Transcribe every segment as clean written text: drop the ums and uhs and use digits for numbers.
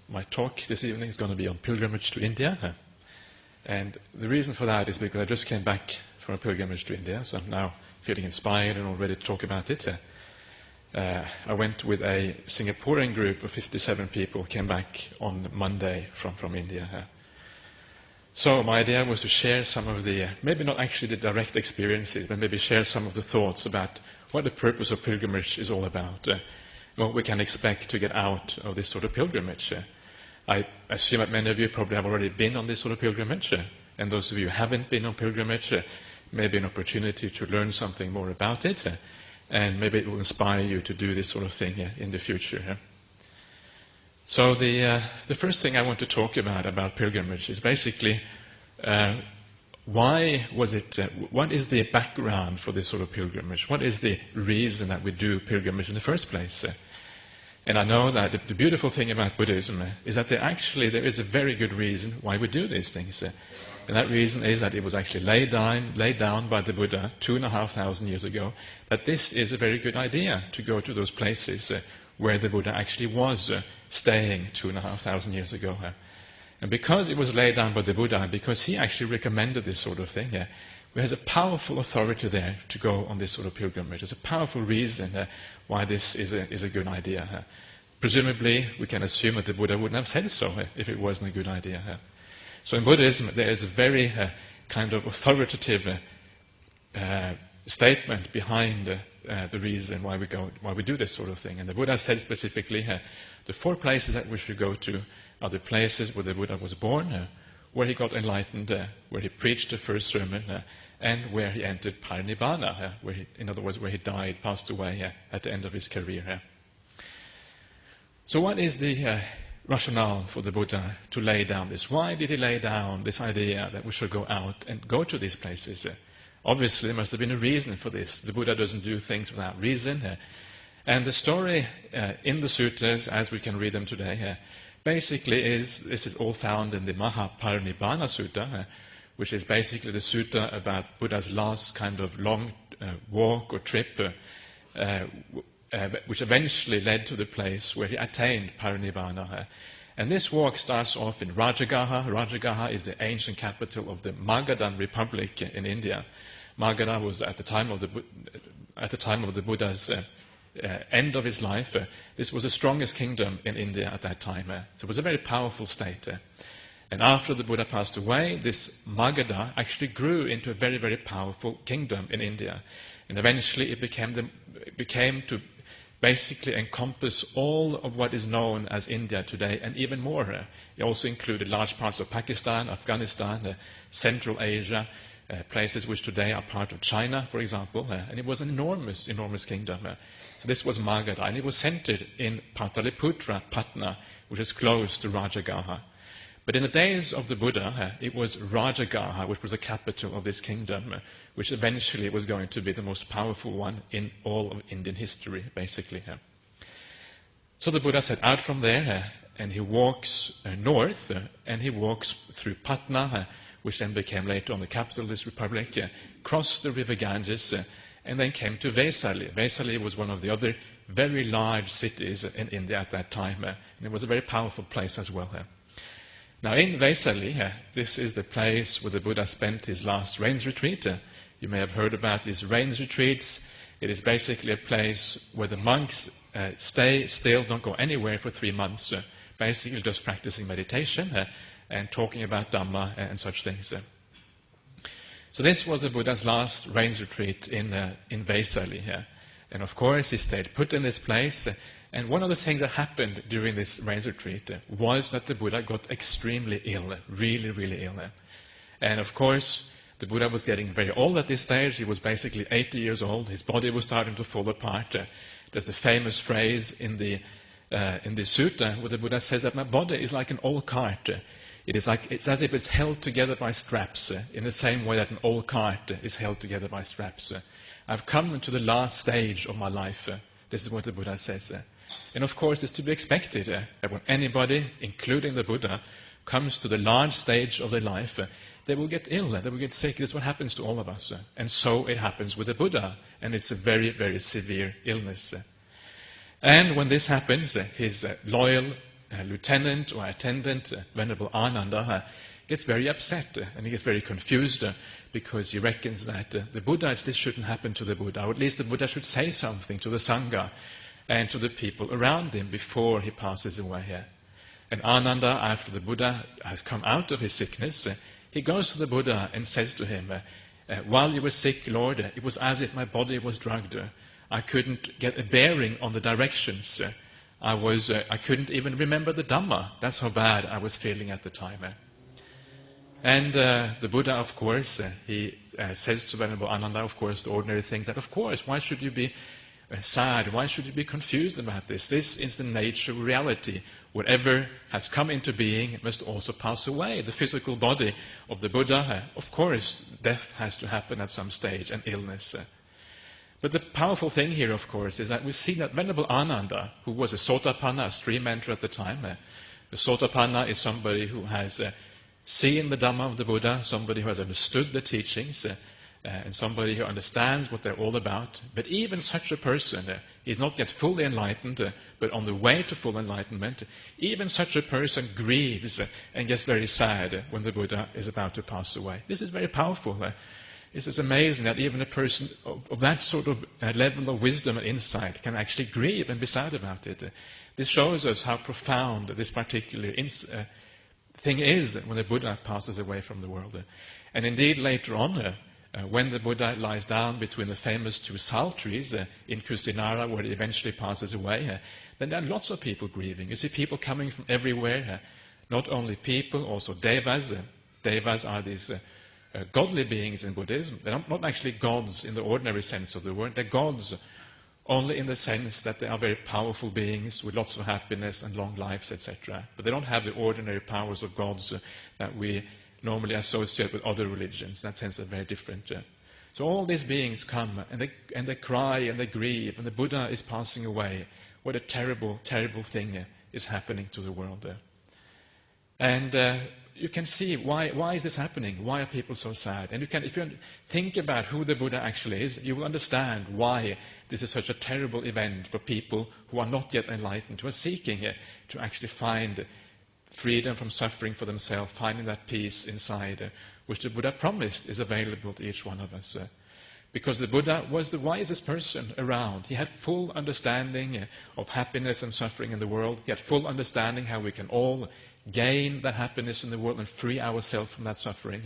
My talk this evening is going to be on pilgrimage to India. And the reason for that is because I just came back from a pilgrimage to India, so I'm now feeling inspired and all ready to talk about it. I went with a Singaporean group of 57 people, came back on Monday from India. So my idea was to share some of the, maybe not actually the direct experiences, but maybe share some of the thoughts about what the purpose of pilgrimage is all about, what we can expect to get out of this sort of pilgrimage. I assume that many of you probably have already been on this sort of pilgrimage, and those of you who haven't been on pilgrimage, maybe an opportunity to learn something more about it, and maybe it will inspire you to do this sort of thing in the future. So the first thing I want to talk about pilgrimage is basically why was it, what is the background for this sort of pilgrimage? What is the reason that we do pilgrimage in the first place? And I know that the beautiful thing about Buddhism is that there is a very good reason why we do these things. And that reason is that it was actually laid down by the Buddha 2,500 years ago, that this is a very good idea to go to those places where the Buddha actually was staying 2,500 years ago. And because it was laid down by the Buddha, because he actually recommended this sort of thing, there's a powerful authority there to go on this sort of pilgrimage. There's a powerful reason why this is a good idea. Presumably, we can assume that the Buddha wouldn't have said so if it wasn't a good idea. So in Buddhism, there is a very kind of authoritative statement behind the reason why we do this sort of thing. And the Buddha said specifically, the 4 places that we should go to are the places where the Buddha was born, where he got enlightened, where he preached the first sermon, and where he entered parinibbana, in other words, where he died, passed away at the end of his career. So what is the rationale for the Buddha to lay down this? Why did he lay down this idea that we should go out and go to these places? Obviously, there must have been a reason for this. The Buddha doesn't do things without reason. And the story in the sutras, as we can read them today, basically this is all found in the Mahaparinibbana Sutta, which is basically the sutta about Buddha's last kind of long walk or trip, which eventually led to the place where he attained parinibbana. And this walk starts off in Rajagaha. Rajagaha is the ancient capital of the Magadhan Republic in India. Magadha was at the time of the Buddha's end of his life. This was the strongest kingdom in India at that time. So it was a very powerful state. And after the Buddha passed away, this Magadha actually grew into a very, very powerful kingdom in India. And eventually it became to basically encompass all of what is known as India today, and even more. It also included large parts of Pakistan, Afghanistan, Central Asia, places which today are part of China, for example. And it was an enormous, enormous kingdom. So this was Magadha, and it was centered in Pataliputra, Patna, which is close to Rajagaha. But in the days of the Buddha, it was Rajagaha, which was the capital of this kingdom, which eventually was going to be the most powerful one in all of Indian history, basically. So the Buddha set out from there, and he walks north, and he walks through Patna, which then became later on the capital of this republic, crossed the river Ganges, and then came to Vesali. Vesali was one of the other very large cities in India at that time, and it was a very powerful place as well. Now in Vesali, this is the place where the Buddha spent his last rains retreat. You may have heard about these rains retreats. It is basically a place where the monks stay still, don't go anywhere for 3 months, basically just practicing meditation and talking about Dhamma and such things. So this was the Buddha's last rains retreat in Vesali. And of course he stayed put in this place. And one of the things that happened during this rains retreat was that the Buddha got extremely ill, really, really ill. And of course, the Buddha was getting very old at this stage. He was basically 80 years old. His body was starting to fall apart. There's a famous phrase in the sutta where the Buddha says that my body is like an old cart. It's as if it's held together by straps, in the same way that an old cart is held together by straps. I've come to the last stage of my life. This is what the Buddha says. And of course, it's to be expected that when anybody, including the Buddha, comes to the large stage of their life, they will get ill, they will get sick. This is what happens to all of us. And so it happens with the Buddha, and it's a very, very severe illness. And when this happens, his loyal lieutenant or attendant, Venerable Ananda, gets very upset and he gets very confused because he reckons that the Buddha, this shouldn't happen to the Buddha, or at least the Buddha should say something to the Sangha and to the people around him before he passes away. And Ananda, after the Buddha has come out of his sickness, he goes to the Buddha and says to him, while you were sick, Lord, it was as if my body was drugged. I couldn't get a bearing on the directions. I couldn't even remember the Dhamma. That's how bad I was feeling at the time. And the Buddha, of course, he says to Venerable Ananda, of course, the ordinary things that, of course, why should you be sad? Why should you be confused about this? This is the nature of reality. Whatever has come into being must also pass away. The physical body of the Buddha, of course, death has to happen at some stage, and illness. But the powerful thing here, of course, is that we see that Venerable Ananda, who was a Sotapanna, a stream enterer at the time, the Sotapanna is somebody who has seen the Dhamma of the Buddha, somebody who has understood the teachings, and somebody who understands what they're all about. But even such a person, he's not yet fully enlightened, but on the way to full enlightenment, even such a person grieves and gets very sad when the Buddha is about to pass away. This is very powerful. This is amazing that even a person of that sort of level of wisdom and insight can actually grieve and be sad about it. This shows us how profound this particular thing is when the Buddha passes away from the world. And indeed, later on, when the Buddha lies down between the famous two sal trees in Kusinara, where he eventually passes away, then there are lots of people grieving. You see people coming from everywhere, not only people, also devas. Devas are these godly beings in Buddhism. They're not actually gods in the ordinary sense of the word. They're gods only in the sense that they are very powerful beings with lots of happiness and long lives, etc. But they don't have the ordinary powers of gods that we normally associate with other religions. In that sense, they're very different. So all these beings come, and they cry and they grieve, and the Buddha is passing away. What a terrible, terrible thing is happening to the world. And you can see why is this happening? Why are people so sad? And if you think about who the Buddha actually is, you will understand why this is such a terrible event for people who are not yet enlightened, who are seeking to actually find freedom from suffering for themselves, finding that peace inside, which the Buddha promised is available to each one of us. Because the Buddha was the wisest person around. He had full understanding of happiness and suffering in the world. He had full understanding how we can all gain that happiness in the world and free ourselves from that suffering.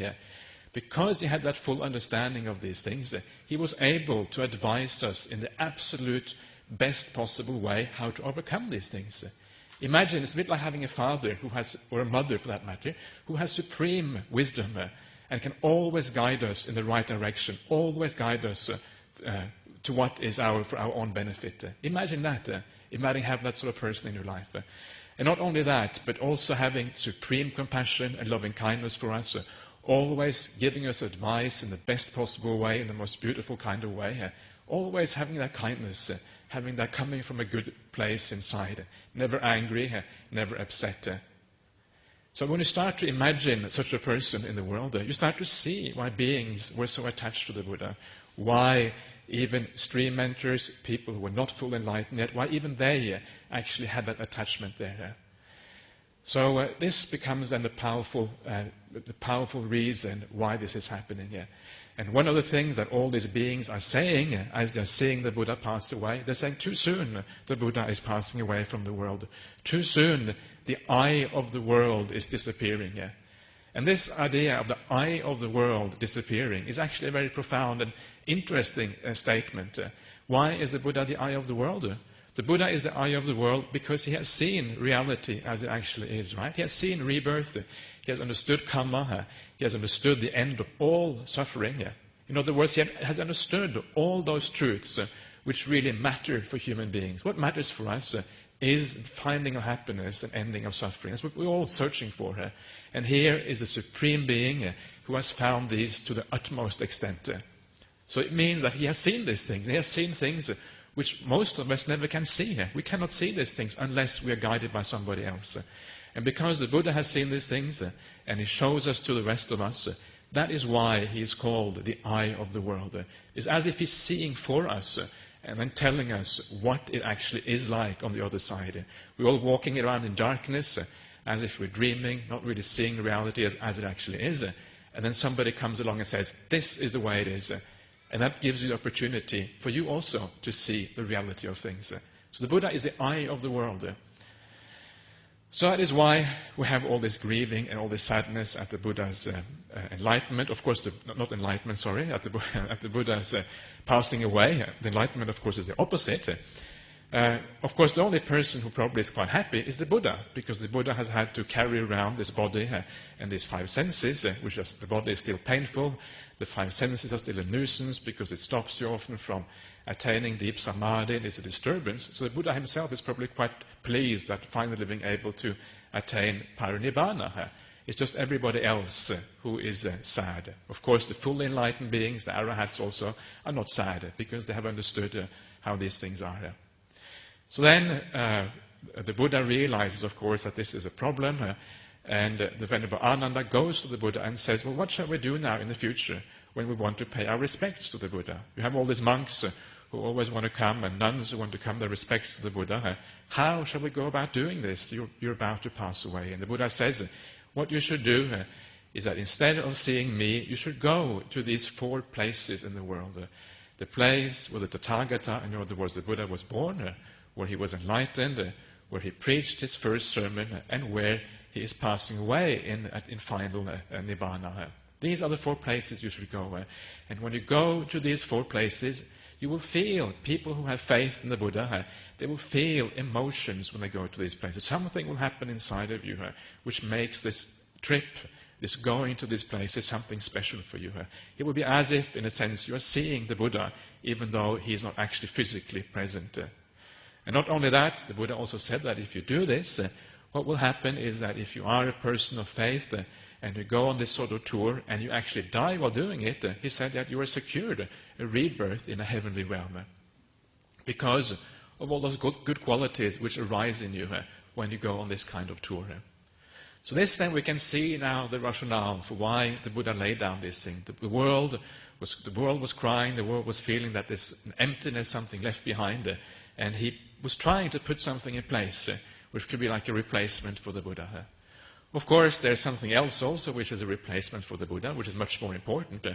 Because he had that full understanding of these things, he was able to advise us in the absolute best possible way how to overcome these things. Imagine, it's a bit like having a father who has, or a mother for that matter, who has supreme wisdom and can always guide us in the right direction, always guide us to what is for our own benefit. Imagine that. Imagine having that sort of person in your life. And not only that, but also having supreme compassion and loving kindness for us, always giving us advice in the best possible way, in the most beautiful kind of way, always having that kindness, having that coming from a good place inside, never angry, never upset. So when you start to imagine such a person in the world, you start to see why beings were so attached to the Buddha, why even stream mentors, people who were not fully enlightened yet, why even they actually had that attachment there. So this becomes then the powerful reason why this is happening here. And one of the things that all these beings are saying as they're seeing the Buddha pass away, they're saying too soon the Buddha is passing away from the world. Too soon the eye of the world is disappearing. And this idea of the eye of the world disappearing is actually a very profound and interesting statement. Why is the Buddha the eye of the world? The Buddha is the eye of the world because he has seen reality as it actually is, right? He has seen rebirth. He has understood karma. He has understood the end of all suffering. In other words, he has understood all those truths which really matter for human beings. What matters for us is the finding of happiness and ending of suffering. That's what we're all searching for. And here is the Supreme Being who has found these to the utmost extent. So it means that he has seen these things. He has seen things which most of us never can see. We cannot see these things unless we are guided by somebody else. And because the Buddha has seen these things, and he shows us to the rest of us, that is why he is called the eye of the world. It's as if he's seeing for us, and then telling us what it actually is like on the other side. We're all walking around in darkness, as if we're dreaming, not really seeing reality as it actually is. And then somebody comes along and says, this is the way it is. And that gives you the opportunity for you also to see the reality of things. So the Buddha is the eye of the world. So that is why we have all this grieving and all this sadness at the Buddha's enlightenment. Of course, not enlightenment, sorry, at the Buddha's passing away. The enlightenment, of course, is the opposite. Of course, the only person who probably is quite happy is the Buddha, because the Buddha has had to carry around this body and these five senses, which is, the body is still painful. The five senses are still a nuisance because it stops you often from attaining deep samadhi, and it's a disturbance. So the Buddha himself is probably quite pleased at finally being able to attain parinibbana. It's just everybody else who is sad. Of course, the fully enlightened beings, the arahats also, are not sad because they have understood how these things are. So then the Buddha realizes, of course, that this is a problem, and the Venerable Ananda goes to the Buddha and says, well, what shall we do now in the future when we want to pay our respects to the Buddha? You have all these monks who always want to come, and nuns who want to come their respects to the Buddha. How shall we go about doing this? You're about to pass away. And the Buddha says, what you should do is that instead of seeing me, you should go to these four places in the world. The place where the Tathagata, in other words, the Buddha was born, where he was enlightened, where he preached his first sermon, and where he is passing away in final nibbana. These are the four places you should go. And when you go to these four places, you will feel, people who have faith in the Buddha, they will feel emotions when they go to these places. Something will happen inside of you which makes this trip, this going to these places, something special for you. It will be as if, in a sense, you are seeing the Buddha, even though he is not actually physically present. And not only that, the Buddha also said that if you do this, what will happen is that if you are a person of faith and you go on this sort of tour and you actually die while doing it, he said that you are secured a rebirth in a heavenly realm because of all those good qualities which arise in you when you go on this kind of tour. So this then we can see now the rationale for why the Buddha laid down this thing. The world was crying, the world was feeling that there's an emptiness, something left behind, and he was trying to put something in place which could be like a replacement for the Buddha. Of course, there's something else also which is a replacement for the Buddha, which is much more important.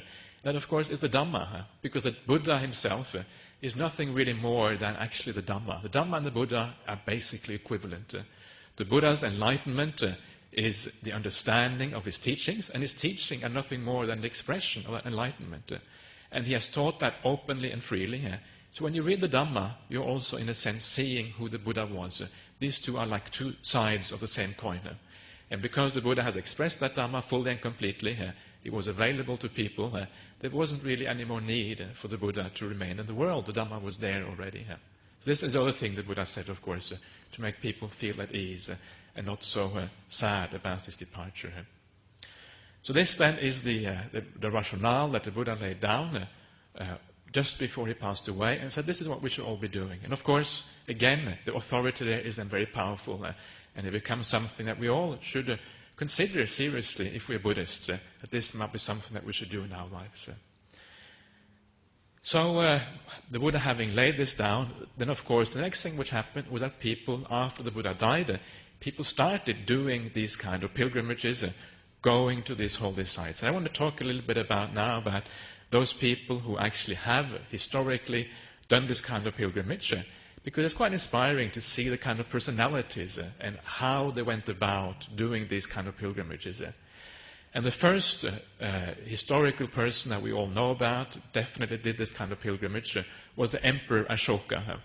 That, of course, is the Dhamma, because the Buddha himself is nothing really more than actually the Dhamma. The Dhamma and the Buddha are basically equivalent. The Buddha's enlightenment is the understanding of his teachings, and his teaching are nothing more than the expression of that enlightenment. And he has taught that openly and freely. So when you read the Dhamma, you're also, in a sense, seeing who the Buddha was. These two are like two sides of the same coin. And because the Buddha has expressed that Dhamma fully and completely, it was available to people, there wasn't really any more need for the Buddha to remain in the world. The Dhamma was there already. So this is the other thing the Buddha said, of course, to make people feel at ease and not so sad about his departure. So this then is the rationale that the Buddha laid down just before he passed away and said this is what we should all be doing. And of course, again, the authority there is then very powerful. And it becomes something that we all should consider seriously if we're Buddhists, that this might be something that we should do in our lives. So the Buddha having laid this down, then of course the next thing which happened was that people, after the Buddha died, people started doing these kind of pilgrimages, going to these holy sites. And I want to talk a little bit about those people who actually have historically done this kind of pilgrimage, because it's quite inspiring to see the kind of personalities and how they went about doing these kind of pilgrimages. And the first historical person that we all know about, definitely did this kind of pilgrimage, was the Emperor Ashoka.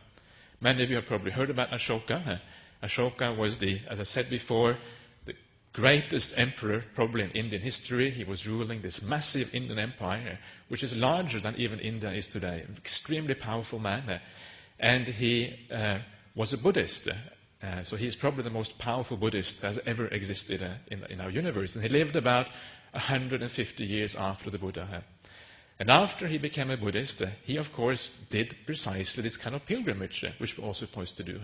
Many of you have probably heard about Ashoka. Ashoka was as I said before, the greatest emperor probably in Indian history. He was ruling this massive Indian empire, which is larger than even India is today. An extremely powerful man. And he was a Buddhist. So he's probably the most powerful Buddhist that has ever existed in our universe. And he lived about 150 years after the Buddha. And after he became a Buddhist, he, of course, did precisely this kind of pilgrimage, which we're all supposed to do.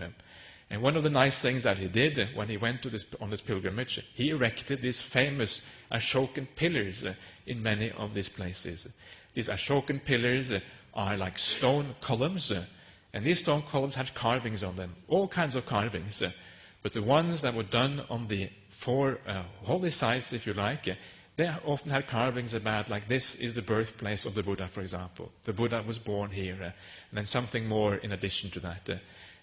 And one of the nice things that he did when he went on this pilgrimage, he erected these famous Ashokan pillars in many of these places. These Ashokan pillars are like stone columns, And these stone columns had carvings on them, all kinds of carvings. But the ones that were done on the four holy sites, if you like, they often had carvings about, like, this is the birthplace of the Buddha, for example. The Buddha was born here, and then something more in addition to that.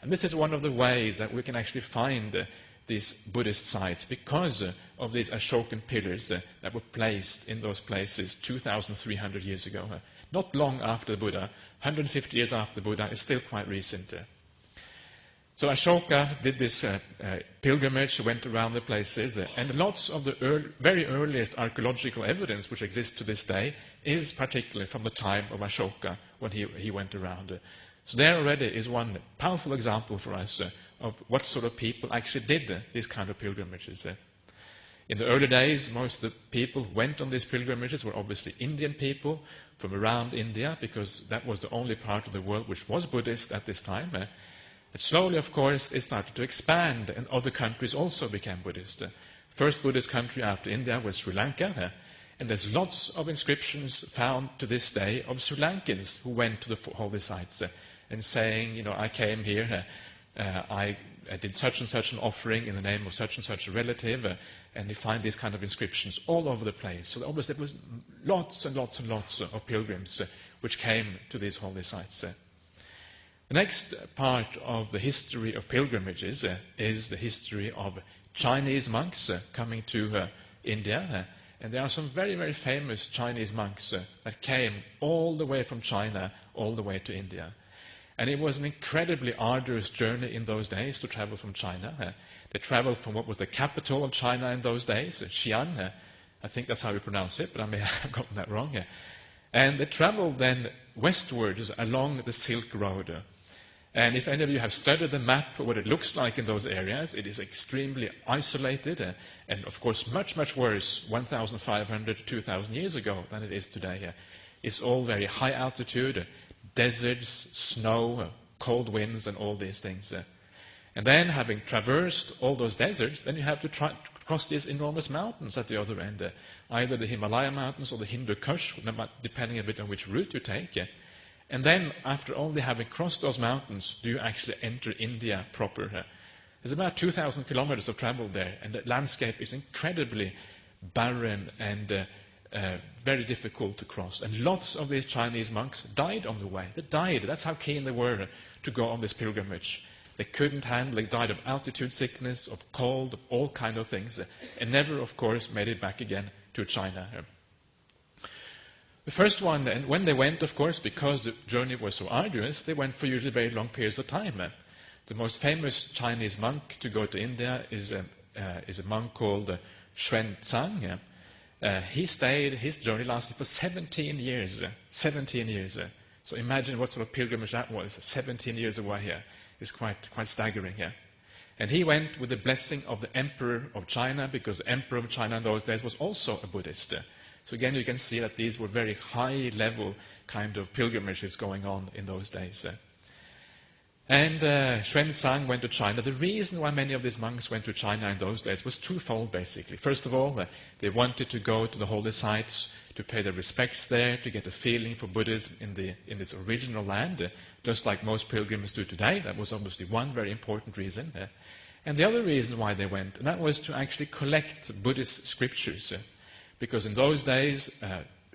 And this is one of the ways that we can actually find these Buddhist sites, because of these Ashokan pillars that were placed in those places 2,300 years ago. Not long after the Buddha, 150 years after the Buddha, is still quite recent. So Ashoka did this pilgrimage, went around the places, and lots of the very earliest archaeological evidence which exists to this day is particularly from the time of Ashoka, when he went around. So there already is one powerful example for us of what sort of people actually did these kind of pilgrimages. In the early days, most of the people who went on these pilgrimages were obviously Indian people from around India, because that was the only part of the world which was Buddhist at this time. But slowly, of course, it started to expand, and other countries also became Buddhist. First Buddhist country after India was Sri Lanka, and there's lots of inscriptions found to this day of Sri Lankans who went to the holy sites and saying, I came here, I did such and such an offering in the name of such and such a relative, and you find these kind of inscriptions all over the place. So obviously there was lots and lots and lots of pilgrims which came to these holy sites. The next part of the history of pilgrimages is the history of Chinese monks coming to India. And there are some very, very famous Chinese monks that came all the way from China all the way to India. And it was an incredibly arduous journey in those days to travel from China. They traveled from what was the capital of China in those days, Xi'an. I think that's how we pronounce it, but I may have gotten that wrong. And they traveled then westwards along the Silk Road. And if any of you have studied the map of what it looks like in those areas, it is extremely isolated and, of course, much, much worse 1,500 to 2,000 years ago than it is today. It's all very high altitude, deserts, snow, cold winds, and all these things. And then, having traversed all those deserts, then you have to cross these enormous mountains at the other end, either the Himalaya mountains or the Hindu Kush, depending a bit on which route you take. And then, after only having crossed those mountains, do you actually enter India proper. There's about 2,000 kilometers of travel there, and the landscape is incredibly barren and very difficult to cross. And lots of these Chinese monks died on the way. They died. That's how keen they were to go on this pilgrimage. They couldn't handle, they died of altitude sickness, of cold, of all kinds of things, and never, of course, made it back again to China. The first one, and when they went, of course, because the journey was so arduous, they went for usually very long periods of time. The most famous Chinese monk to go to India is a monk called Xuan Zang. His journey lasted for 17 years. 17 years. So imagine what sort of pilgrimage that was. 17 years away here. It's quite staggering here. And he went with the blessing of the Emperor of China, because the Emperor of China in those days was also a Buddhist. So again, you can see that these were very high-level kind of pilgrimages going on in those days. And Xuan Zang went to China. The reason why many of these monks went to China in those days was twofold, basically. First of all, they wanted to go to the holy sites, to pay their respects there, to get a feeling for Buddhism in its original land, just like most pilgrims do today. That was obviously one very important reason. And the other reason why they went, and that was to actually collect Buddhist scriptures. Because in those days,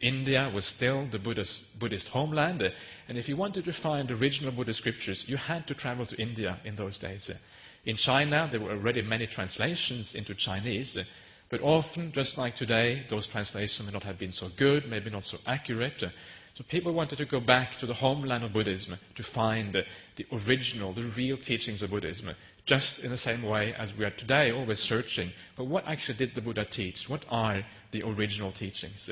India was still the Buddhist homeland, and if you wanted to find original Buddhist scriptures, you had to travel to India in those days. In China, there were already many translations into Chinese, but often, just like today, those translations may not have been so good, maybe not so accurate. So people wanted to go back to the homeland of Buddhism to find the original, the real teachings of Buddhism, just in the same way as we are today always searching for what actually did the Buddha teach, what are the original teachings.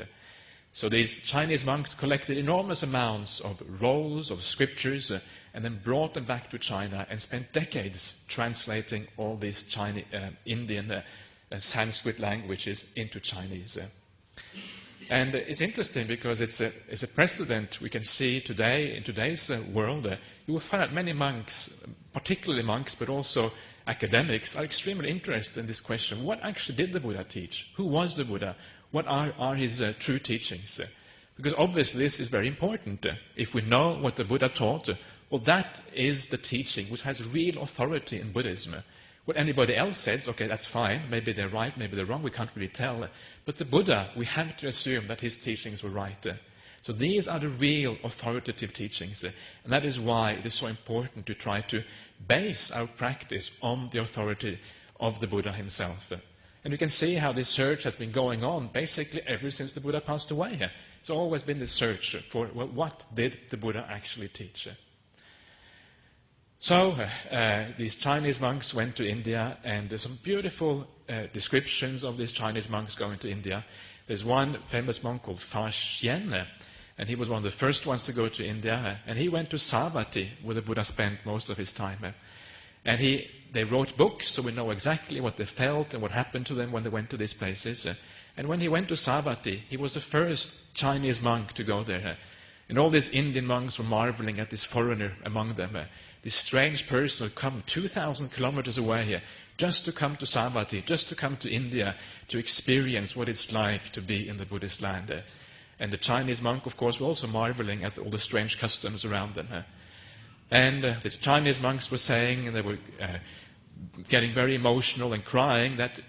So these Chinese monks collected enormous amounts of rolls of scriptures and then brought them back to China and spent decades translating all these Indian Sanskrit languages into Chinese. And it's interesting because it's a precedent we can see today in today's world. You will find that many monks, particularly monks, but also academics, are extremely interested in this question. What actually did the Buddha teach? Who was the Buddha? What are his true teachings? Because obviously this is very important. If we know what the Buddha taught, Well, that is the teaching which has real authority in Buddhism. What anybody else says, okay, that's fine. Maybe they're right, maybe they're wrong. We can't really tell. But the Buddha, we have to assume that his teachings were right. So these are the real authoritative teachings. And that is why it is so important to try to base our practice on the authority of the Buddha himself. And you can see how this search has been going on basically ever since the Buddha passed away. It's always been the search for, well, what did the Buddha actually teach? So these Chinese monks went to India, and there's some beautiful descriptions of these Chinese monks going to India. There's one famous monk called Fa Xian, and he was one of the first ones to go to India, and he went to Savatthi, where the Buddha spent most of his time. And they wrote books, so we know exactly what they felt and what happened to them when they went to these places. And when he went to Savatthi, he was the first Chinese monk to go there. And all these Indian monks were marveling at this foreigner among them, this strange person who come 2,000 kilometers away just to come to Savatthi, just to come to India, to experience what it's like to be in the Buddhist land. And the Chinese monk, of course, were also marveling at all the strange customs around them. And these Chinese monks were saying, and they were getting very emotional and crying, that,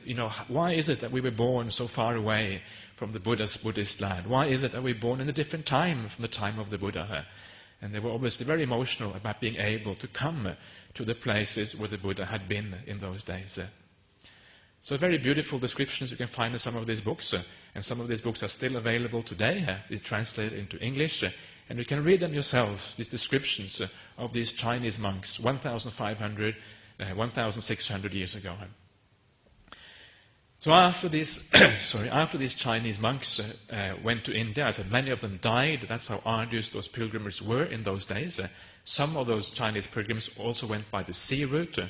why is it that we were born so far away from the Buddhist land? Why is it that we were born in a different time from the time of the Buddha? And they were obviously very emotional about being able to come to the places where the Buddha had been in those days. So very beautiful descriptions you can find in some of these books, and some of these books are still available today. They're translated into English, and you can read them yourself, these descriptions of these Chinese monks 1,500, 1,600 years ago. So after these Chinese monks went to India, I said many of them died. That's how arduous those pilgrimages were in those days. Some of those Chinese pilgrims also went by the sea route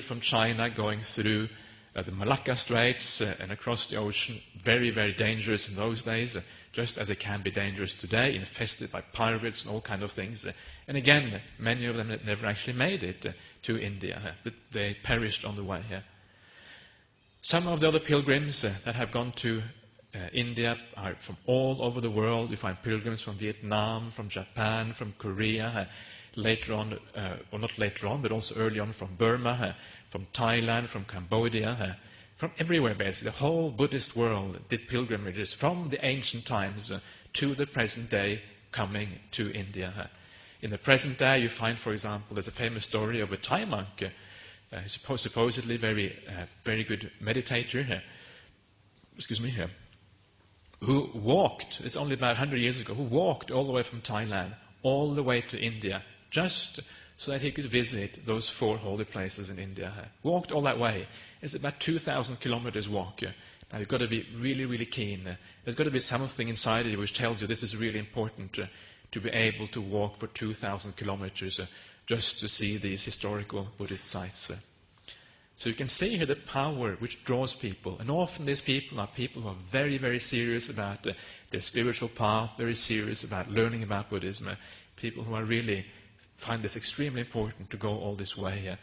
from China going through the Malacca Straits and across the ocean. Very, very dangerous in those days, just as it can be dangerous today, infested by pirates and all kinds of things. And again, many of them never actually made it to India. They perished on the way. Some of the other pilgrims that have gone to India are from all over the world. You find pilgrims from Vietnam, from Japan, from Korea, later on, or not later on, but also early on from Burma, from Thailand, from Cambodia, from everywhere basically. The whole Buddhist world did pilgrimages from the ancient times to the present day, coming to India. In the present day, you find, for example, there's a famous story of a Thai monk, supposedly very good meditator, who walked, it's only about 100 years ago, who walked all the way from Thailand, all the way to India, just so that he could visit those 4 holy places in India. Walked all that way. It's about 2,000 kilometers walk. Now you've got to be really, really keen. There's got to be something inside you which tells you this is really important to be able to walk for 2,000 kilometers just to see these historical Buddhist sites. So you can see here the power which draws people. And often these people are people who are very, very serious about their spiritual path, very serious about learning about Buddhism. People who are really find this extremely important to go all this way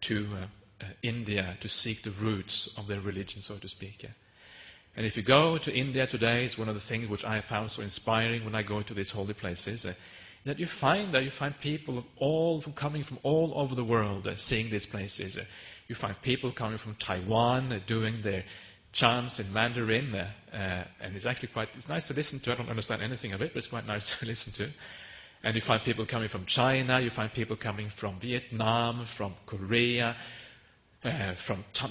to India to seek the roots of their religion, so to speak. And if you go to India today, it's one of the things which I found so inspiring when I go to these holy places, that you find people coming from all over the world seeing these places. You find people coming from Taiwan doing their chants in Mandarin, and it's nice to listen to. I don't understand anything of it, but it's quite nice to listen to. And you find people coming from China, you find people coming from Vietnam, from Korea,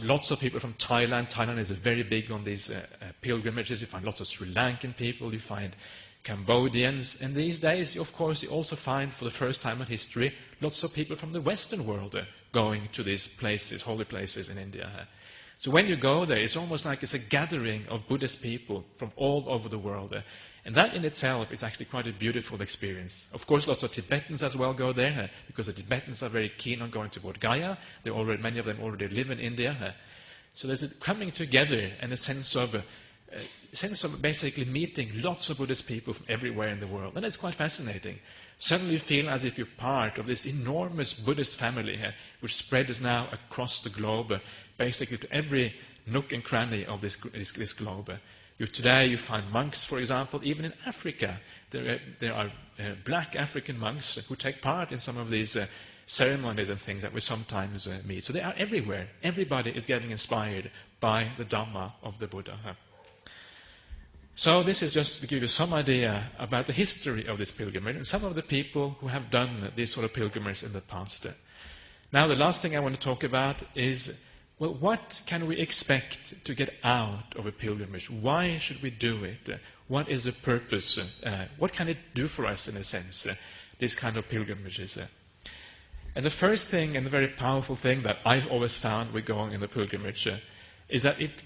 lots of people from Thailand. Thailand is very big on these pilgrimages. You find lots of Sri Lankan people, you find Cambodians. And these days, of course, you also find, for the first time in history, lots of people from the Western world going to these places, holy places in India. So when you go there, it's almost like it's a gathering of Buddhist people from all over the world. And that in itself is actually quite a beautiful experience. Of course, lots of Tibetans as well go there, because the Tibetans are very keen on going to Bodh Gaya. Many of them already live in India. So there's a coming together and a sense of basically meeting lots of Buddhist people from everywhere in the world. And it's quite fascinating. Suddenly you feel as if you're part of this enormous Buddhist family which spreads now across the globe, basically to every nook and cranny of this globe. Today you find monks, for example, even in Africa. There are black African monks who take part in some of these ceremonies and things that we sometimes meet. So they are everywhere. Everybody is getting inspired by the Dhamma of the Buddha. So this is just to give you some idea about the history of this pilgrimage and some of the people who have done these sort of pilgrimages in the past. Now the last thing I want to talk about is, well, what can we expect to get out of a pilgrimage? Why should we do it? What is the purpose? What can it do for us, in a sense, this kind of pilgrimages? And the first thing, and the very powerful thing that I've always found with going in the pilgrimage, is that it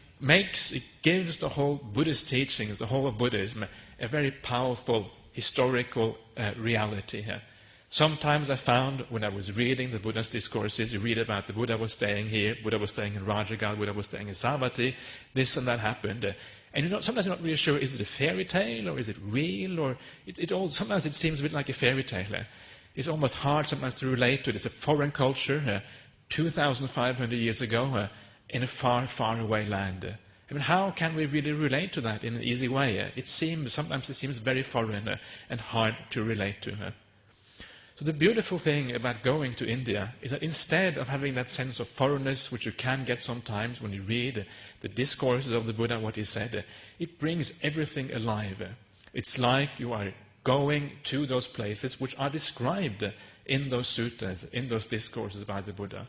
gives the whole Buddhist teachings, the whole of Buddhism, a very powerful historical reality here. Sometimes I found when I was reading the Buddha's discourses, you read about the Buddha was staying here, Buddha was staying in Rajagaha, Buddha was staying in Savatthi, this and that happened. And sometimes you're not really sure, is it a fairy tale or is it real? Or sometimes it seems a bit like a fairy tale. It's almost hard sometimes to relate to it. It's a foreign culture, 2,500 years ago, in a far, far away land. I mean, how can we really relate to that in an easy way? Sometimes it seems very foreign and hard to relate to. So the beautiful thing about going to India is that instead of having that sense of foreignness, which you can get sometimes when you read the discourses of the Buddha, what he said, it brings everything alive. It's like you are going to those places which are described in those suttas, in those discourses by the Buddha.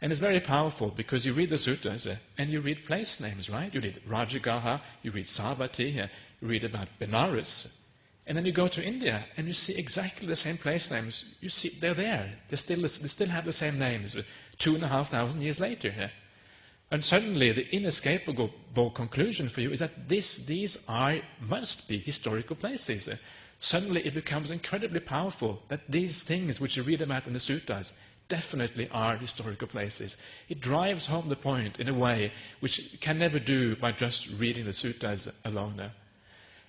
And it's very powerful because you read the suttas and you read place names, right? You read Rajagaha, you read Savatthi, you read about Benares. And then you go to India and you see exactly the same place names. You see they're there. They still have the same names 2,500 years later. And suddenly the inescapable conclusion for you is that these must be historical places. Suddenly it becomes incredibly powerful that these things which you read about in the suttas definitely are historical places. It drives home the point in a way which you can never do by just reading the suttas alone.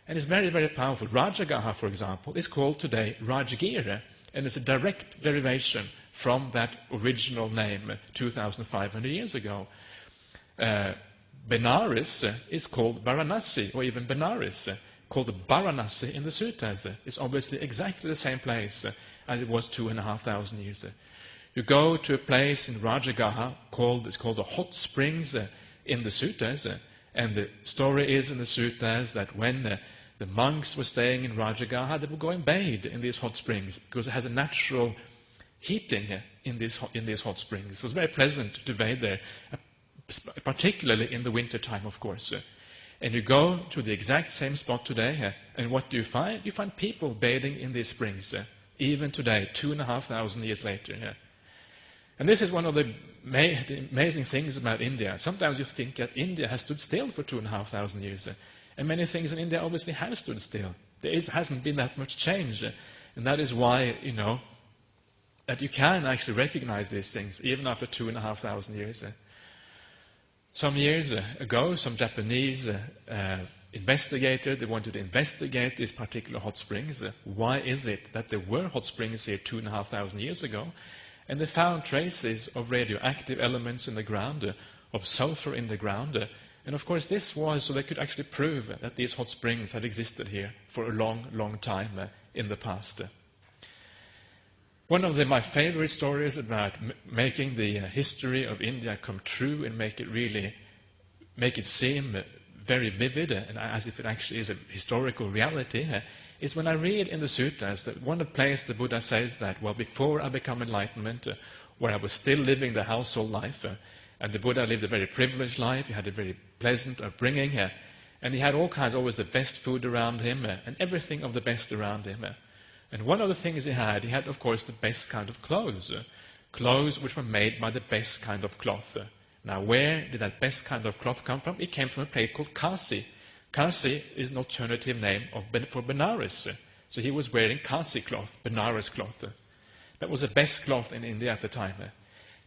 And it's very, very powerful. Rajagaha, for example, is called today Rajgir, and it's a direct derivation from that original name 2,500 years ago. Benares is called Varanasi, or even Benares, called Varanasi in the suttas. It's obviously exactly the same place as it was 2,500 years ago. You go to a place in Rajagaha called the hot springs in the suttas, and the story is in the suttas that when the monks were staying in Rajagaha, they would go and bathe in these hot springs because it has a natural heating in these hot springs. So it's very pleasant to bathe there, particularly in the winter time, of course. And you go to the exact same spot today, and what do you find? You find people bathing in these springs, even today, 2,500 years later. And this is one of the amazing things about India. Sometimes you think that India has stood still for 2,500 years. And many things in India obviously have stood still. Hasn't been that much change. And that is why, that you can actually recognize these things, even after 2,500 years. Some years ago, some Japanese investigator, they wanted to investigate these particular hot springs. Why is it that there were hot springs here 2,500 years ago? And they found traces of radioactive elements in the ground, of sulfur in the ground. And of course this was so they could actually prove that these hot springs had existed here for a long, long time in the past. One of my favorite stories about making the history of India come true and make it seem very vivid and as if it actually is a historical reality is when I read in the suttas that one of the places the Buddha says that, well, before I become enlightenment, where I was still living the household life, and the Buddha lived a very privileged life, he had a very pleasant upbringing, and he had all kinds, always the best food around him, and everything of the best around him. And one of the things he had, of course, the best kind of clothes, clothes which were made by the best kind of cloth. Now, where did that best kind of cloth come from? It came from a place called Kasi. Kasi is an alternative name for Benares. So he was wearing Kasi cloth, Benares cloth. That was the best cloth in India at the time.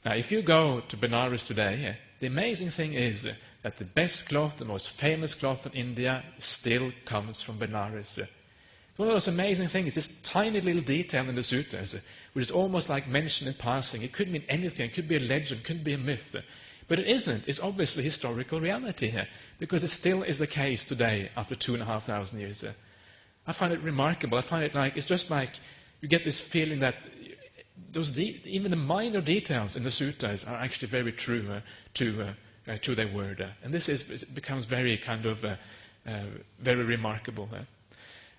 Now, if you go to Benares today, the amazing thing is that the best cloth, the most famous cloth in India, still comes from Benares. One of those amazing things, this tiny little detail in the suttas, which is almost like mentioned in passing. It could mean anything. It could be a legend, it could be a myth. But it isn't. It's obviously historical reality here, because it still is the case today after 2,500 years. I find it remarkable. I find it like, it's just like you get this feeling that even the minor details in the suttas are actually very true to their word. And it becomes very kind of very remarkable.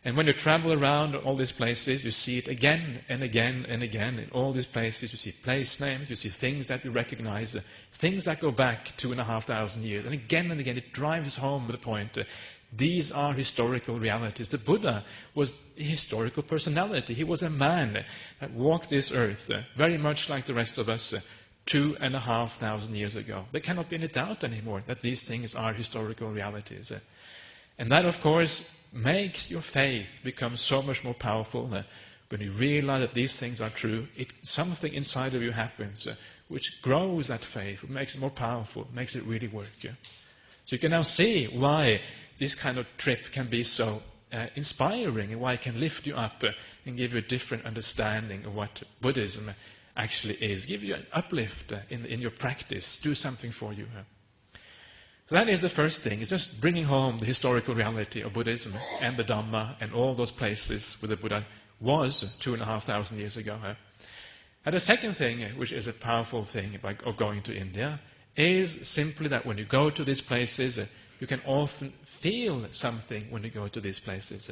And when you travel around all these places, you see it again and again and again. In all these places, you see place names, you see things that you recognize, things that go back 2,500 years. And again, it drives home the point. These are historical realities. The Buddha was a historical personality. He was a man that walked this earth, very much like the rest of us, 2,500 years ago. There cannot be any doubt anymore that these things are historical realities. And that, of course, makes your faith become so much more powerful. When you realize that these things are true, something inside of you happens which grows that faith, makes it more powerful, makes it really work. So you can now see why this kind of trip can be so inspiring, and why it can lift you up and give you a different understanding of what Buddhism actually is, give you an uplift in your practice, do something for you. So that is the first thing. It's just bringing home the historical reality of Buddhism and the Dhamma and all those places where the Buddha was 2,500 years ago. And the second thing, which is a powerful thing of going to India, is simply that when you go to these places, you can often feel something when you go to these places.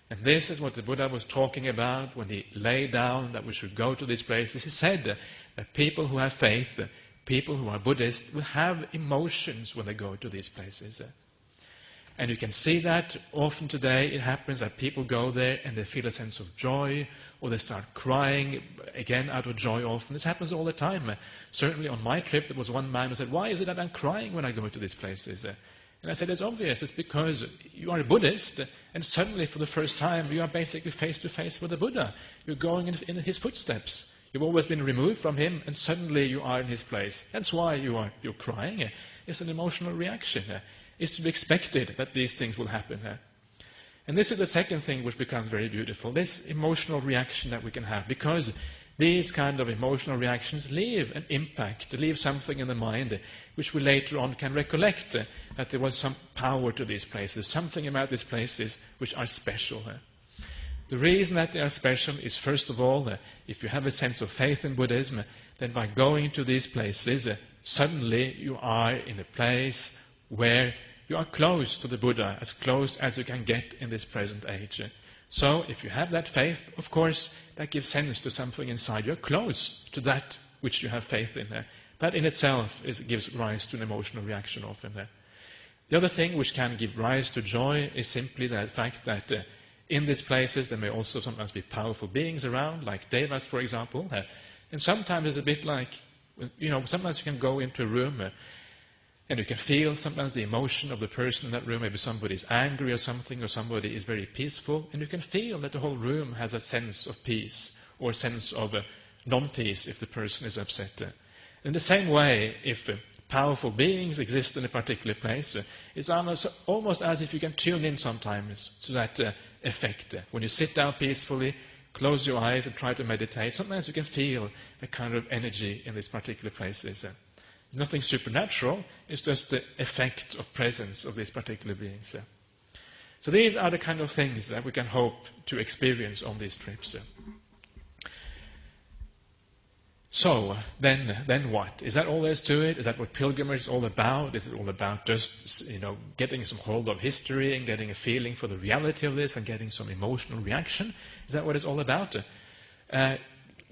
And this is what the Buddha was talking about when he laid down that we should go to these places. He said that people who have faith, people who are Buddhist, will have emotions when they go to these places. And you can see that often today. It happens that people go there and they feel a sense of joy, or they start crying, again out of joy often. This happens all the time. Certainly on my trip there was one man who said, "Why is it that I'm crying when I go to these places?" And I said, it's obvious. It's because you are a Buddhist, and suddenly for the first time you are basically face to face with the Buddha. You're going in his footsteps. You've always been removed from him, and suddenly you are in his place. That's why you're crying. It's an emotional reaction. It's to be expected that these things will happen. And this is the second thing which becomes very beautiful, this emotional reaction that we can have, because these kind of emotional reactions leave an impact, leave something in the mind which we later on can recollect that there was some power to these places, something about these places which are special. The reason that they are special is, first of all, if you have a sense of faith in Buddhism, then by going to these places, suddenly you are in a place where you are close to the Buddha, as close as you can get in this present age. So if you have that faith, of course, that gives sense to something inside. You're close to that which you have faith in. That in itself gives rise to an emotional reaction often. The other thing which can give rise to joy is simply the fact that in these places there may also sometimes be powerful beings around, like devas, for example. And sometimes it's a bit like, sometimes you can go into a room and you can feel sometimes the emotion of the person in that room. Maybe somebody is angry or something, or somebody is very peaceful. And you can feel that the whole room has a sense of peace, or a sense of non-peace if the person is upset. In the same way, if powerful beings exist in a particular place, it's almost as if you can tune in sometimes to that effect. When you sit down peacefully, close your eyes and try to meditate, sometimes you can feel a kind of energy in these particular places. Nothing supernatural, it's just the effect of presence of these particular beings. So these are the kind of things that we can hope to experience on these trips. So, then what? Is that all there is to it? Is that what pilgrimage is all about? Is it all about just, getting some hold of history and getting a feeling for the reality of this and getting some emotional reaction? Is that what it's all about?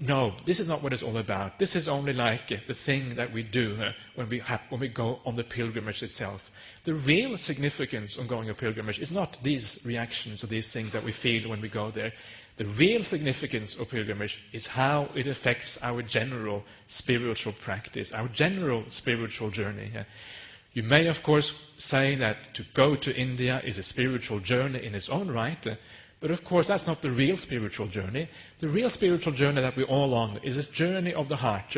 No, this is not what it's all about. This is only like the thing that we do when we go on the pilgrimage itself. The real significance of going on a pilgrimage is not these reactions or these things that we feel when we go there. The real significance of pilgrimage is how it affects our general spiritual practice, our general spiritual journey. You may, of course, say that to go to India is a spiritual journey in its own right, but of course that's not the real spiritual journey. The real spiritual journey that we're all on is this journey of the heart.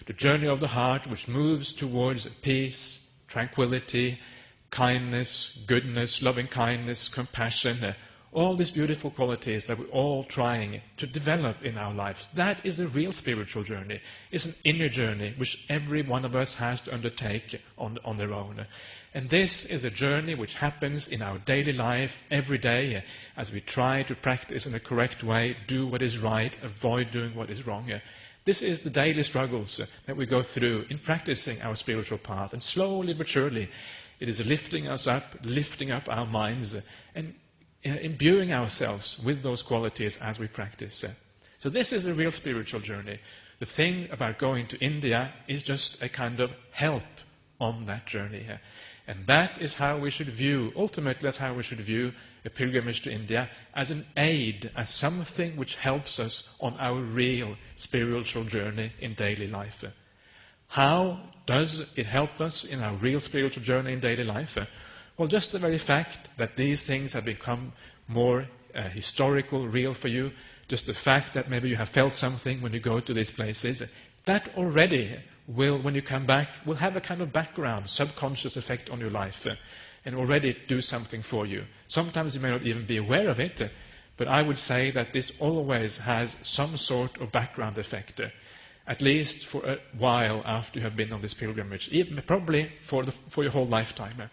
The journey of the heart which moves towards peace, tranquility, kindness, goodness, loving kindness, compassion, All these beautiful qualities that we're all trying to develop in our lives. That is a real spiritual journey. It's an inner journey which every one of us has to undertake on their own. And this is a journey which happens in our daily life every day as we try to practice in a correct way, do what is right, avoid doing what is wrong. This is the daily struggles that we go through in practicing our spiritual path. And slowly but surely, it is lifting us up, lifting up our minds, and imbuing ourselves with those qualities as we practice. So this is a real spiritual journey. The thing about going to India is just a kind of help on that journey. And that is how we should view, ultimately that's how we should view a pilgrimage to India, as an aid, as something which helps us on our real spiritual journey in daily life. How does it help us in our real spiritual journey in daily life? Well, just the very fact that these things have become more historical, real for you, just the fact that maybe you have felt something when you go to these places, that already will, when you come back, will have a kind of background, subconscious effect on your life and already do something for you. Sometimes you may not even be aware of it, but I would say that this always has some sort of background effect, at least for a while after you have been on this pilgrimage, even probably for your whole lifetime.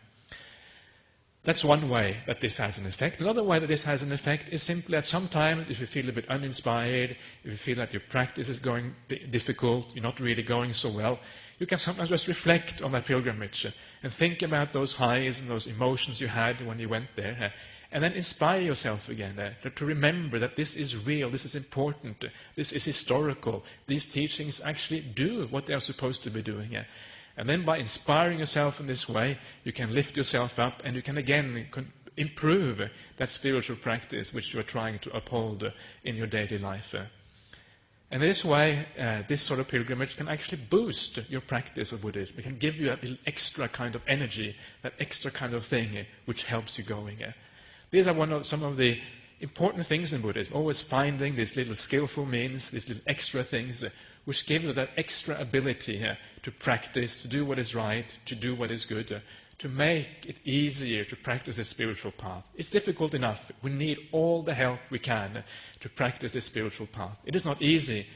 That's one way that this has an effect. Another way that this has an effect is simply that sometimes if you feel a bit uninspired, if you feel that your practice is going difficult, you're not really going so well, you can sometimes just reflect on that pilgrimage and think about those highs and those emotions you had when you went there, and then inspire yourself again to remember that this is real, this is important, this is historical, these teachings actually do what they are supposed to be doing. And then by inspiring yourself in this way, you can lift yourself up and you can again improve that spiritual practice which you are trying to uphold in your daily life. And this way, this sort of pilgrimage can actually boost your practice of Buddhism. It can give you that little extra kind of energy, that extra kind of thing which helps you going. These are some of the important things in Buddhism, always finding these little skillful means, these little extra things which give you that extra ability to practice, to do what is right, to do what is good, to make it easier to practice a spiritual path. It's difficult enough. We need all the help we can to practice this spiritual path. It is not easy.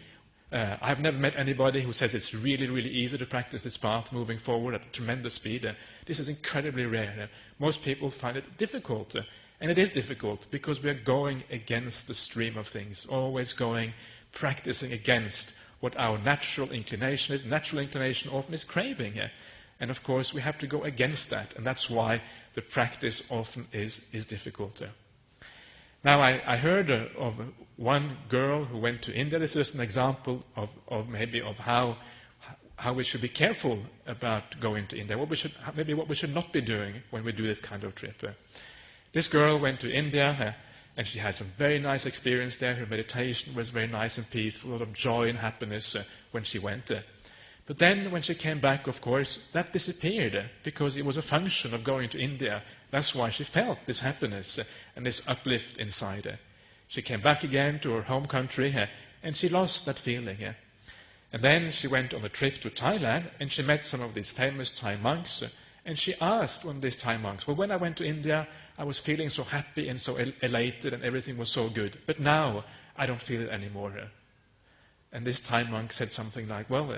I've never met anybody who says it's really, really easy to practice this path moving forward at tremendous speed. This is incredibly rare. Most people find it difficult. And it is difficult because we are going against the stream of things, always practicing against what our natural inclination is. Natural inclination often is craving. And of course, we have to go against that. And that's why the practice often is difficult. Now, I heard of one girl who went to India. This is an example of how we should be careful about going to India. What we should not be doing when we do this kind of trip. This girl went to India. And she had some very nice experience there. Her meditation was very nice and peaceful, a lot of joy and happiness when she went. But then when she came back, of course, that disappeared because it was a function of going to India. That's why she felt this happiness and this uplift inside her. She came back again to her home country and she lost that feeling. And then she went on a trip to Thailand and she met some of these famous Thai monks. And she asked one of these Thai monks, well, when I went to India, I was feeling so happy and so elated and everything was so good. But now, I don't feel it anymore. And this Thai monk said something like, well,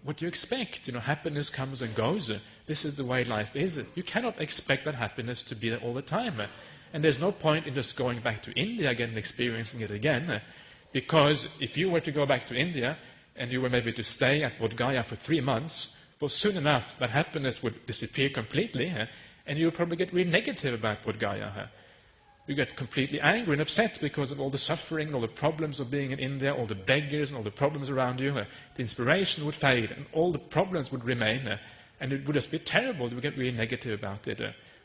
what do you expect? Happiness comes and goes. This is the way life is. You cannot expect that happiness to be there all the time. And there's no point in just going back to India again and experiencing it again. Because if you were to go back to India and you were maybe to stay at Bodh Gaya for 3 months, well, soon enough, that happiness would disappear completely, and you would probably get really negative about Bodh Gaya. You get completely angry and upset because of all the suffering, all the problems of being in India, all the beggars and all the problems around you. The inspiration would fade, and all the problems would remain, and it would just be terrible. You would get really negative about it.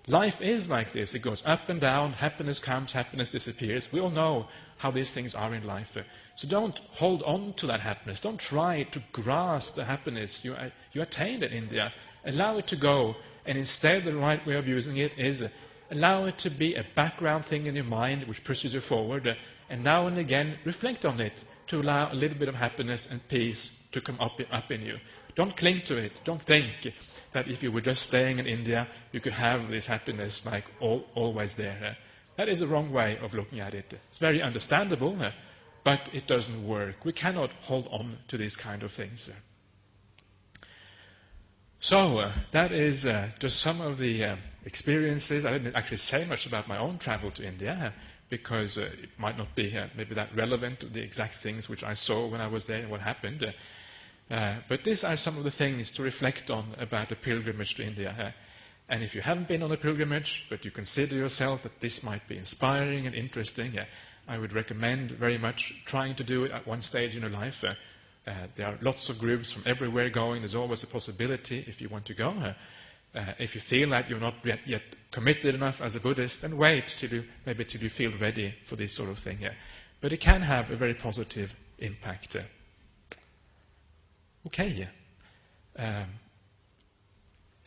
Life is like this. It goes up and down. Happiness comes, happiness disappears. We all know how these things are in life. So don't hold on to that happiness. Don't try to grasp the happiness you attained in India. Allow it to go. And instead, the right way of using it is allow it to be a background thing in your mind which pushes you forward. And now and again, reflect on it to allow a little bit of happiness and peace to come up in you. Don't cling to it. Don't think that if you were just staying in India, you could have this happiness like always there. That is the wrong way of looking at it. It's very understandable, but it doesn't work. We cannot hold on to these kind of things. So that is just some of the experiences. I didn't actually say much about my own travel to India because it might not be maybe that relevant to the exact things which I saw when I was there and what happened. But these are some of the things to reflect on about a pilgrimage to India. And if you haven't been on a pilgrimage, but you consider yourself that this might be inspiring and interesting, I would recommend very much trying to do it at one stage in your life. There are lots of groups from everywhere going. There's always a possibility if you want to go. If you feel that you're not yet committed enough as a Buddhist, then wait till you feel ready for this sort of thing. But it can have a very positive impact. Okay.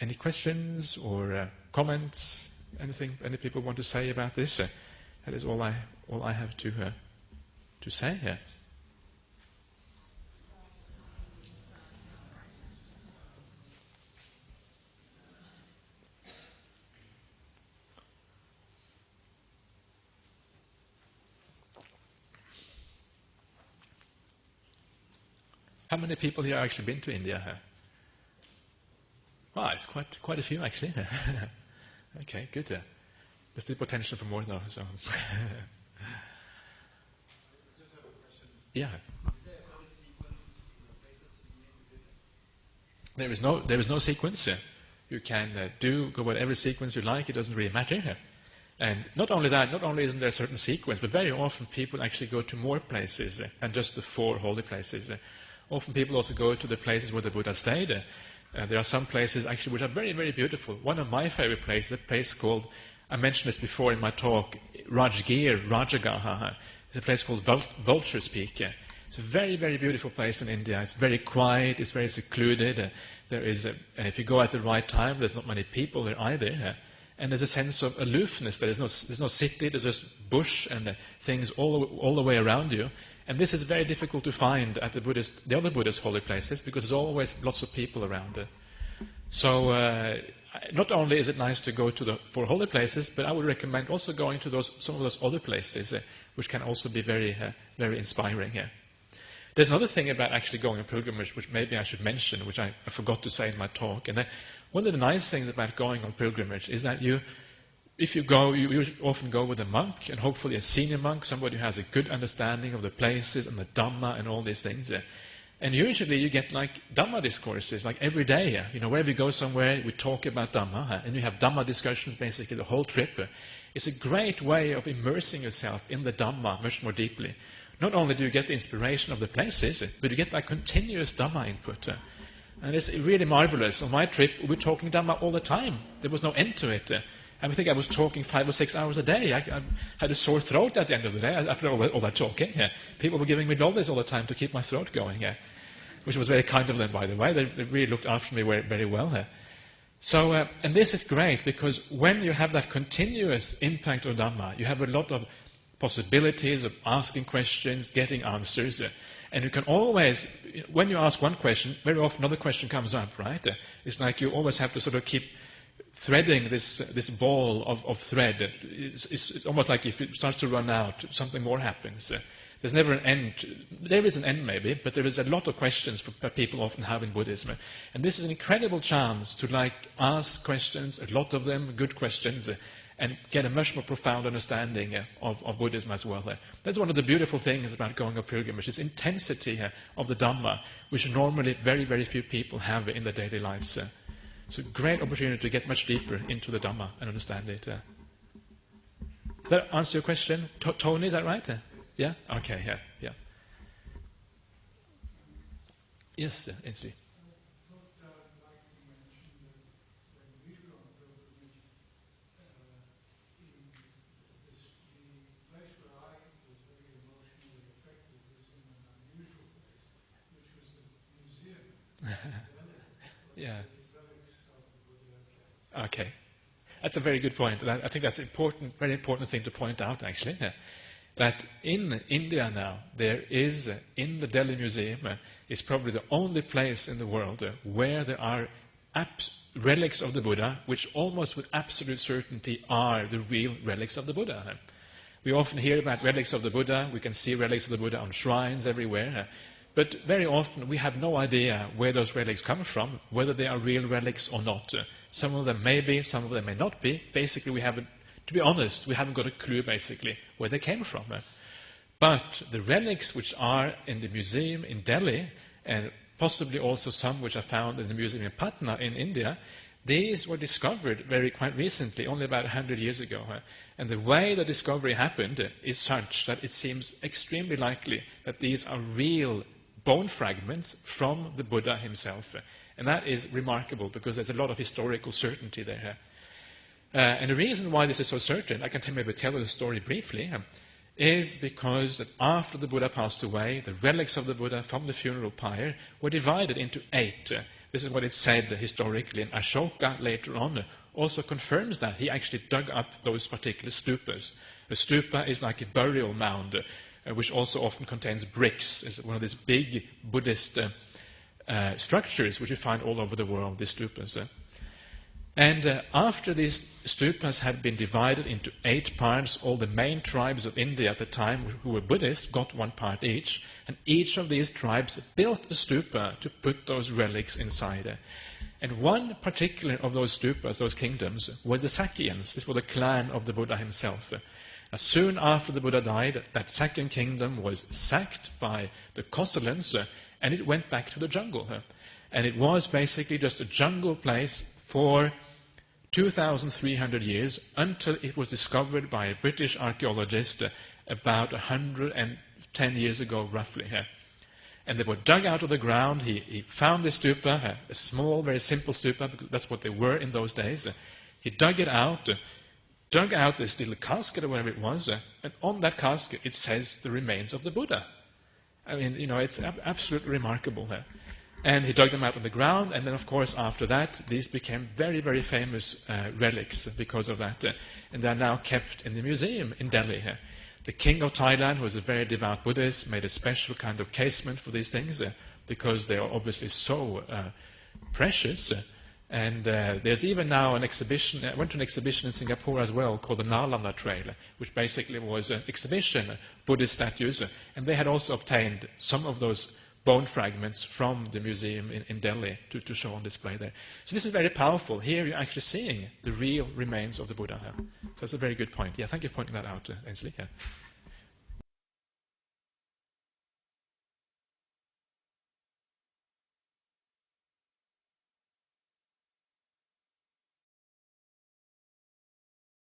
Any questions or comments? Anything any people want to say about this? That is all I have to say here. How many people here have actually been to India? Well, it's quite a few actually. Okay, good. There's the potential for more though. So. Yeah. There is no sequence. You can go whatever sequence you like. It doesn't really matter. And not only that, not only isn't there a certain sequence, but very often people actually go to more places than just the 4 holy places. Often people also go to the places where the Buddha stayed. There are some places actually which are very, very beautiful. One of my favorite places, a place called, I mentioned this before in my talk, Rajagaha. It's a place called Vulture's Peak. It's a very, very beautiful place in India. It's very quiet, it's very secluded. And if you go at the right time, there's not many people there either. And there's a sense of aloofness. There's no city, there's just bush and things all the way around you. And this is very difficult to find at the other Buddhist holy places because there's always lots of people around. So not only is it nice to go to the 4 holy places, but I would recommend also going to some of those other places, which can also be very, very inspiring. There's another thing about actually going on pilgrimage, which maybe I should mention, which I forgot to say in my talk. And one of the nice things about going on pilgrimage is that if you go, you often go with a monk, and hopefully a senior monk, somebody who has a good understanding of the places and the Dhamma and all these things. And usually you get like Dhamma discourses, like every day. Wherever you go somewhere, we talk about Dhamma, and you have Dhamma discussions basically the whole trip. It's a great way of immersing yourself in the Dhamma much more deeply. Not only do you get the inspiration of the places, but you get that continuous Dhamma input. And it's really marvelous. On my trip, we were talking Dhamma all the time. There was no end to it. I think I was talking 5 or 6 hours a day. I had a sore throat at the end of the day after all that talking. People were giving me lollies all the time to keep my throat going, which was very kind of them, by the way. They really looked after me very well. So, and this is great because when you have that continuous impact of Dhamma, you have a lot of possibilities of asking questions, getting answers. And you can always, when you ask one question, very often another question comes up, right? It's like you always have to sort of keep threading this ball of thread. It's almost like if it starts to run out, something more happens. There's never an end. There is an end maybe, but there is a lot of questions that people often have in Buddhism. And this is an incredible chance to ask questions, a lot of them, good questions, and get a much more profound understanding of Buddhism as well. That's one of the beautiful things about going on pilgrimage, this intensity of the Dhamma, which normally very, very few people have in their daily lives. It's a great opportunity to get much deeper into the Dhamma and understand it. Does that answer your question? Tony, is that right? Yeah? Okay, yeah. Yes, Insri. Yeah. Okay. That's a very good point. And I think that's important, very important thing to point out, actually. That in India now, there is, in the Delhi Museum, is probably the only place in the world where there are relics of the Buddha, which almost with absolute certainty are the real relics of the Buddha. We often hear about relics of the Buddha. We can see relics of the Buddha on shrines everywhere. But very often we have no idea where those relics come from, whether they are real relics or not. Some of them may be, some of them may not be. Basically, we haven't, to be honest, we haven't got a clue, basically, where they came from. But the relics which are in the museum in Delhi, and possibly also some which are found in the museum in Patna in India, these were discovered quite recently, only about 100 years ago. And the way the discovery happened is such that it seems extremely likely that these are real bone fragments from the Buddha himself. And that is remarkable because there's a lot of historical certainty there. And the reason why this is so certain, I can maybe tell you the story briefly, is because that after the Buddha passed away, the relics of the Buddha from the funeral pyre were divided into 8. This is what it's said historically, and Ashoka later on also confirms that. He actually dug up those particular stupas. A stupa is like a burial mound, which also often contains bricks. It's one of these big Buddhist structures which you find all over the world, these stupas. And after these stupas had been divided into 8 parts, all the main tribes of India at the time who were Buddhist got 1 part each, and each of these tribes built a stupa to put those relics inside. And one particular of those stupas, those kingdoms, were the Sakyans. This was the clan of the Buddha himself. Soon after the Buddha died, that second kingdom was sacked by the Kosalans, and it went back to the jungle. And it was basically just a jungle place for 2,300 years until it was discovered by a British archaeologist about 110 years ago, roughly. And they were dug out of the ground. He found this stupa, a small, very simple stupa, because that's what they were in those days. He dug it out, dug out this little casket or whatever it was, and on that casket it says the remains of the Buddha. I mean, it's absolutely remarkable. And he dug them out on the ground, and then, of course, after that, these became very, very famous relics because of that. And they are now kept in the museum in Delhi. The king of Thailand, who was a very devout Buddhist, made a special kind of casement for these things because they are obviously so precious. And there's even now an exhibition. I went to an exhibition in Singapore as well called the Nalanda Trail, which basically was an exhibition of Buddhist statues. And they had also obtained some of those bone fragments from the museum in Delhi to show on display there. So this is very powerful. Here you're actually seeing the real remains of the Buddha. So that's a very good point. Yeah, thank you for pointing that out, Ainsley. Yeah.